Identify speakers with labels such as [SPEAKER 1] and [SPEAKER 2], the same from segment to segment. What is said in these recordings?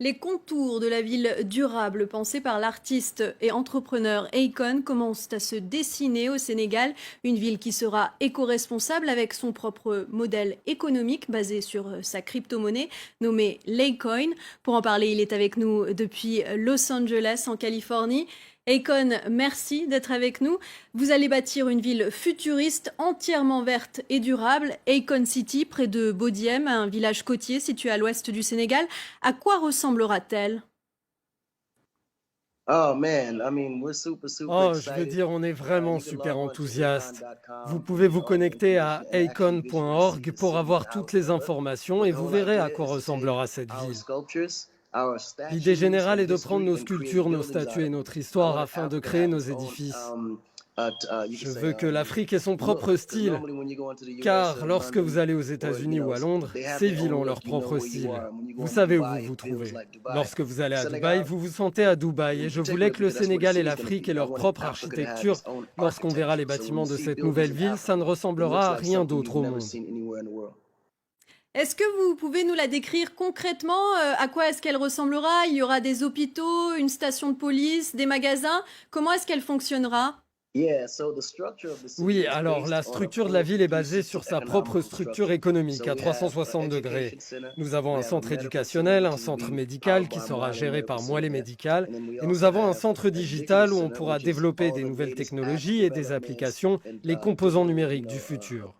[SPEAKER 1] Les contours de la ville durable pensée par l'artiste et entrepreneur Akon commencent à se dessiner au Sénégal, une ville qui sera éco-responsable avec son propre modèle économique basé sur sa crypto-monnaie nommée Laycoin. Pour en parler, il est avec nous depuis Los Angeles en Californie. Akon, merci d'être avec nous. Vous allez bâtir une ville futuriste entièrement verte et durable, Akon City, près de Bodiem, un village côtier situé à l'ouest du Sénégal. À quoi ressemblera-t-elle?
[SPEAKER 2] Oh, je veux dire, on est vraiment super enthousiaste. Vous pouvez vous connecter à acon.org pour avoir toutes les informations et vous verrez à quoi ressemblera cette ville. L'idée générale est de prendre nos sculptures, nos statues et notre histoire afin de créer nos édifices. Je veux que l'Afrique ait son propre style, car lorsque vous allez aux États-Unis ou à Londres, ces villes ont leur propre style. Vous savez où vous vous trouvez. Lorsque vous allez à Dubaï, vous vous sentez à Dubaï, et je voulais que le Sénégal et l'Afrique aient leur propre architecture. Lorsqu'on verra les bâtiments de cette nouvelle ville, ça ne ressemblera à rien d'autre au monde.
[SPEAKER 1] Est-ce que vous pouvez nous la décrire concrètement? À quoi est-ce qu'elle ressemblera? Il y aura des hôpitaux, une station de police, des magasins? Comment est-ce qu'elle fonctionnera?
[SPEAKER 2] Oui, alors la structure de la ville est basée sur sa propre structure économique à 360 degrés. Nous avons un centre éducationnel, un centre médical qui sera géré par Moelle Médical, et nous avons un centre digital où on pourra développer des nouvelles technologies et des applications, les composants numériques du futur.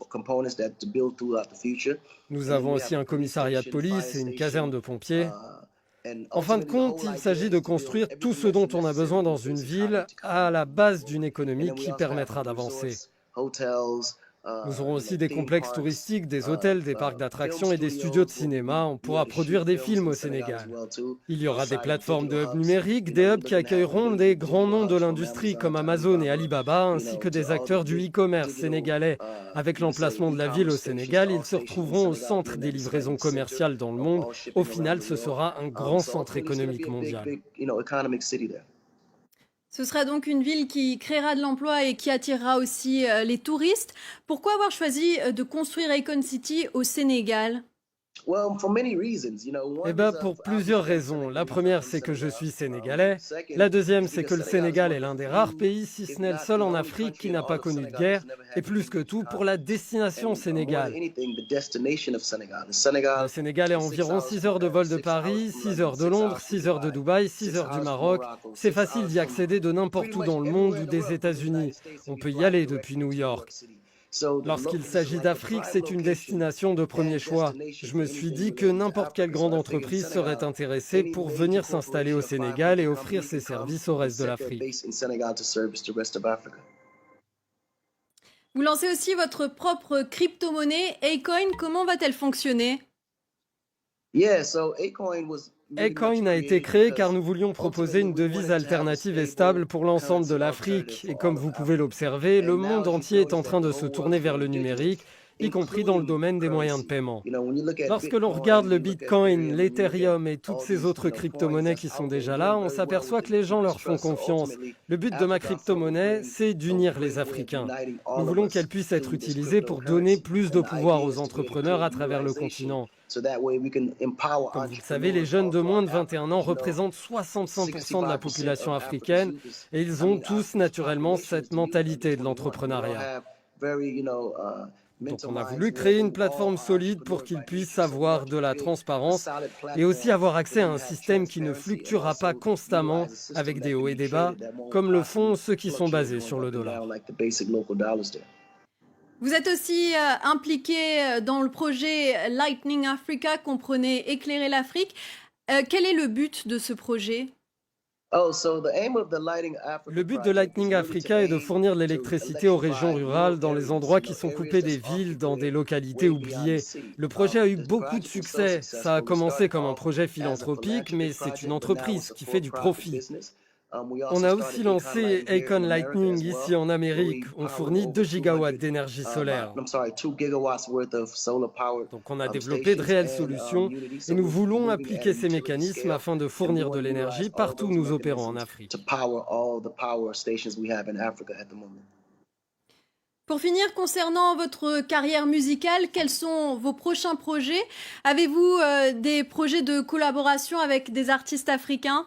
[SPEAKER 2] Nous avons aussi un commissariat de police et une caserne de pompiers. En fin de compte, il s'agit de construire tout ce dont on a besoin dans une ville à la base d'une économie qui permettra d'avancer. Nous aurons aussi des complexes touristiques, des hôtels, des parcs d'attractions et des studios de cinéma. On pourra produire des films au Sénégal. Il y aura des plateformes de hubs numériques, des hubs qui accueilleront des grands noms de l'industrie comme Amazon et Alibaba, ainsi que des acteurs du e-commerce sénégalais. Avec l'emplacement de la ville au Sénégal, ils se retrouveront au centre des livraisons commerciales dans le monde. Au final, ce sera un grand centre économique mondial.
[SPEAKER 1] Ce sera donc une ville qui créera de l'emploi et qui attirera aussi les touristes. Pourquoi avoir choisi de construire Akon City au Sénégal?
[SPEAKER 2] Eh bien, pour plusieurs raisons. La première, c'est que je suis sénégalais. La deuxième, c'est que le Sénégal est l'un des rares pays, si ce n'est le seul en Afrique, qui n'a pas connu de guerre. Et plus que tout, pour la destination Sénégal. Le Sénégal est à environ 6 heures de vol de Paris, 6 heures de Londres, 6 heures de Dubaï, 6 heures du Maroc. C'est facile d'y accéder de n'importe où dans le monde ou des États-Unis. On peut y aller depuis New York. Lorsqu'il s'agit d'Afrique, c'est une destination de premier choix. Je me suis dit que n'importe quelle grande entreprise serait intéressée pour venir s'installer au Sénégal et offrir ses services au reste de l'Afrique.
[SPEAKER 1] Vous lancez aussi votre propre crypto-monnaie, Acoin. Comment va-t-elle fonctionner?
[SPEAKER 2] Acoin a été créé car nous voulions proposer une devise alternative et stable pour l'ensemble de l'Afrique. Et comme vous pouvez l'observer, le monde entier est en train de se tourner vers le numérique, y compris dans le domaine des moyens de paiement. Lorsque l'on regarde le Bitcoin, l'Ethereum et toutes ces autres crypto-monnaies qui sont déjà là, on s'aperçoit que les gens leur font confiance. Le but de ma crypto-monnaie, c'est d'unir les Africains. Nous voulons qu'elle puisse être utilisée pour donner plus de pouvoir aux entrepreneurs à travers le continent. Comme vous le savez, les jeunes de moins de 21 ans représentent 65% de la population africaine et ils ont tous naturellement cette mentalité de l'entrepreneuriat. Donc on a voulu créer une plateforme solide pour qu'ils puissent avoir de la transparence et aussi avoir accès à un système qui ne fluctuera pas constamment avec des hauts et des bas, comme le font ceux qui sont basés sur le dollar.
[SPEAKER 1] Vous êtes aussi impliqué dans le projet Lightning Africa, comprenez Éclairer l'Afrique. Quel est le but de ce projet?
[SPEAKER 2] Le but de Lightning Africa est de fournir de l'électricité aux régions rurales dans les endroits qui sont coupés des villes, dans des localités oubliées. Le projet a eu beaucoup de succès. Ça a commencé comme un projet philanthropique, mais c'est une entreprise qui fait du profit. On a aussi lancé Akon Lightning ici en Amérique. On fournit 2 gigawatts d'énergie solaire. Donc on a développé de réelles solutions et nous voulons appliquer ces mécanismes afin de fournir de l'énergie partout où nous opérons en Afrique.
[SPEAKER 1] Pour finir, concernant votre carrière musicale, quels sont vos prochains projets? Avez-vous des projets de collaboration avec des artistes africains?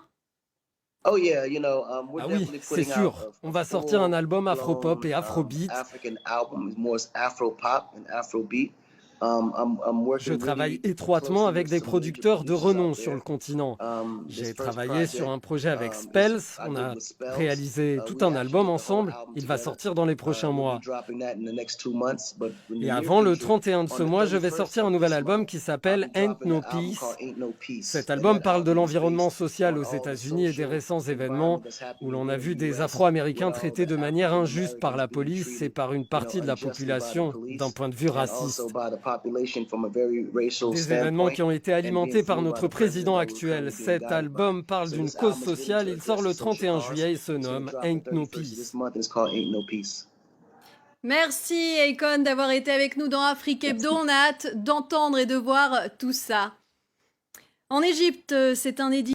[SPEAKER 3] Oh yeah, we're
[SPEAKER 2] Ah oui,
[SPEAKER 3] definitely
[SPEAKER 2] c'est
[SPEAKER 3] putting out
[SPEAKER 2] sûr. On
[SPEAKER 3] a
[SPEAKER 2] va sortir un album afro-pop
[SPEAKER 3] full-blown
[SPEAKER 2] et afrobeat.
[SPEAKER 3] African album. It's more Afro pop and Afrobeat. I'm
[SPEAKER 2] Je
[SPEAKER 3] working
[SPEAKER 2] travaille
[SPEAKER 3] really
[SPEAKER 2] étroitement
[SPEAKER 3] closely with
[SPEAKER 2] avec des
[SPEAKER 3] some major
[SPEAKER 2] producteurs de
[SPEAKER 3] producers
[SPEAKER 2] renom
[SPEAKER 3] out
[SPEAKER 2] sur le
[SPEAKER 3] there.
[SPEAKER 2] continent.
[SPEAKER 3] This
[SPEAKER 2] J'ai
[SPEAKER 3] first
[SPEAKER 2] travaillé sur
[SPEAKER 3] project
[SPEAKER 2] un projet avec
[SPEAKER 3] is
[SPEAKER 2] Spells.
[SPEAKER 3] I
[SPEAKER 2] On
[SPEAKER 3] did
[SPEAKER 2] a
[SPEAKER 3] with Spells.
[SPEAKER 2] réalisé tout
[SPEAKER 3] We
[SPEAKER 2] un
[SPEAKER 3] actually
[SPEAKER 2] album
[SPEAKER 3] did the whole
[SPEAKER 2] ensemble.
[SPEAKER 3] album
[SPEAKER 2] Il va
[SPEAKER 3] together.
[SPEAKER 2] sortir dans les prochains
[SPEAKER 3] We'll be
[SPEAKER 2] mois.
[SPEAKER 3] dropping that in the next 2 months, but in the
[SPEAKER 2] Et
[SPEAKER 3] near
[SPEAKER 2] avant le
[SPEAKER 3] future,
[SPEAKER 2] 31 de ce
[SPEAKER 3] on the
[SPEAKER 2] mois, je vais
[SPEAKER 3] 31st
[SPEAKER 2] sortir un
[SPEAKER 3] of
[SPEAKER 2] nouvel
[SPEAKER 3] this
[SPEAKER 2] album
[SPEAKER 3] month,
[SPEAKER 2] qui
[SPEAKER 3] I'll
[SPEAKER 2] s'appelle
[SPEAKER 3] be
[SPEAKER 2] Ain't
[SPEAKER 3] dropping
[SPEAKER 2] No
[SPEAKER 3] an album called
[SPEAKER 2] Peace.
[SPEAKER 3] Ain't No Peace,
[SPEAKER 2] Cet
[SPEAKER 3] and
[SPEAKER 2] album
[SPEAKER 3] that
[SPEAKER 2] parle de
[SPEAKER 3] album is
[SPEAKER 2] l'environnement
[SPEAKER 3] based
[SPEAKER 2] social
[SPEAKER 3] on
[SPEAKER 2] aux
[SPEAKER 3] all the
[SPEAKER 2] États-Unis et des
[SPEAKER 3] social
[SPEAKER 2] récents événements
[SPEAKER 3] environment that's
[SPEAKER 2] où
[SPEAKER 3] happening
[SPEAKER 2] l'on a
[SPEAKER 3] here in
[SPEAKER 2] vu
[SPEAKER 3] the
[SPEAKER 2] des
[SPEAKER 3] U.S. with
[SPEAKER 2] Afro-Américains
[SPEAKER 3] all
[SPEAKER 2] traités
[SPEAKER 3] the
[SPEAKER 2] de manière
[SPEAKER 3] African
[SPEAKER 2] injuste par
[SPEAKER 3] Americans
[SPEAKER 2] la
[SPEAKER 3] being
[SPEAKER 2] police et
[SPEAKER 3] treated,
[SPEAKER 2] par une partie de la
[SPEAKER 3] unjustly by the
[SPEAKER 2] population d'un
[SPEAKER 3] police,
[SPEAKER 2] point de vue
[SPEAKER 3] and also
[SPEAKER 2] raciste.
[SPEAKER 3] by the population from a very racial
[SPEAKER 2] Des événements
[SPEAKER 3] standpoint,
[SPEAKER 2] qui ont été
[SPEAKER 3] and being
[SPEAKER 2] alimentés par
[SPEAKER 3] fueled by
[SPEAKER 2] notre
[SPEAKER 3] the president
[SPEAKER 2] président
[SPEAKER 3] that we're
[SPEAKER 2] actuel.
[SPEAKER 3] currently being
[SPEAKER 2] Cet
[SPEAKER 3] guided by.
[SPEAKER 2] album parle
[SPEAKER 3] So
[SPEAKER 2] d'une
[SPEAKER 3] this
[SPEAKER 2] cause
[SPEAKER 3] album is really
[SPEAKER 2] sociale.
[SPEAKER 3] to
[SPEAKER 2] Il sort
[SPEAKER 3] address a
[SPEAKER 2] le
[SPEAKER 3] social
[SPEAKER 2] 31
[SPEAKER 3] cause.
[SPEAKER 2] juillet et se
[SPEAKER 3] It's going to
[SPEAKER 2] nomme
[SPEAKER 3] drop the
[SPEAKER 2] Ain't No
[SPEAKER 3] 31st of this
[SPEAKER 2] Peace.
[SPEAKER 3] month, and it's called Ain't No Peace.
[SPEAKER 1] Merci Akon d'avoir été avec nous dans Afrique Hebdo.
[SPEAKER 3] Merci.
[SPEAKER 1] On a hâte d'entendre et de voir tout ça. En Égypte, c'est un édit